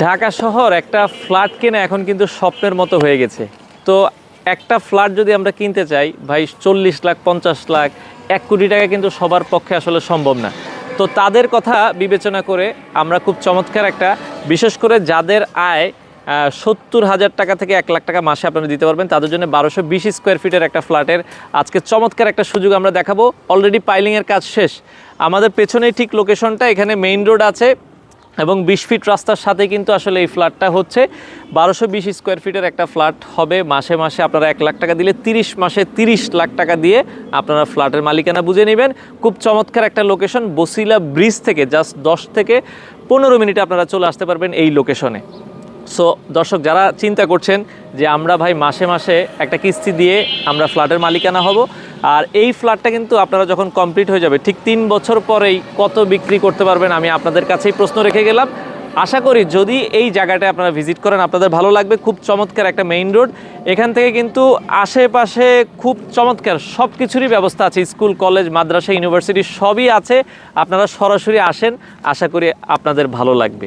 ঢাকা শহর একটা ফ্ল্যাট কেনা এখন কিন্তু স্বপ্নের মতো হয়ে গেছে। তো একটা ফ্ল্যাট যদি আমরা কিনতে চাই ভাই 40 লাখ 50 লাখ 1 কোটি টাকা কিন্তু সবার পক্ষে আসলে সম্ভব না। তো তাদের কথা বিবেচনা করে আমরা খুব চমৎকার একটা, বিশেষ করে যাদের আয় 70,000 টাকা থেকে 1 লাখ টাকা মাসে আপনারা দিতে পারবেন, তাদের জন্য 1220 স্কোয়ার ফিটের একটা ফ্ল্যাটের আজকে চমৎকার একটা সুযোগ আমরা দেখাবো। অলরেডি পাইলিংয়ের কাজ শেষ, আমাদের পেছনেই ঠিক লোকেশনটা, এখানে মেইন রোড আছে এবং 20 ফিট রাস্তার সাথে কিন্তু আসলে এই ফ্ল্যাটটা হচ্ছে 1220 স্কোয়ার ফিটের একটা ফ্ল্যাট হবে। মাসে মাসে আপনারা 1 লাখ টাকা দিলে 30 মাসে 30 লাখ টাকা দিয়ে আপনারা ফ্ল্যাটের মালিকানা বুঝে নেবেন। খুব চমৎকার একটা লোকেশন, বসিলা ব্রিজ থেকে জাস্ট 10 থেকে 15 মিনিটে আপনারা চলে আসতে পারবেন এই লোকেশনে। সো দর্শক যারা চিন্তা করছেন যে আমরা ভাই মাসে মাসে একটা কিস্তি দিয়ে আমরা ফ্ল্যাটের মালিকানা হব, আর এই ফ্ল্যাটটা কিন্তু আপনারা যখন কমপ্লিট হয়ে যাবে ঠিক 3 বছর পরেই কত বিক্রি করতে পারবেন, আমি আপনাদের কাছেই প্রশ্ন রেখে গেলাম। আশা করি যদি এই জায়গাটায় আপনারা ভিজিট করেন আপনাদের ভালো লাগবে। খুব চমৎকার একটা মেইন রোড, এখান থেকে কিন্তু আশেপাশে খুব চমৎকার সব কিছুরই ব্যবস্থা আছে, স্কুল কলেজ মাদ্রাসা ইউনিভার্সিটি সবই আছে। আপনারা সরাসরি আসেন, আশা করি আপনাদের ভালো লাগবে।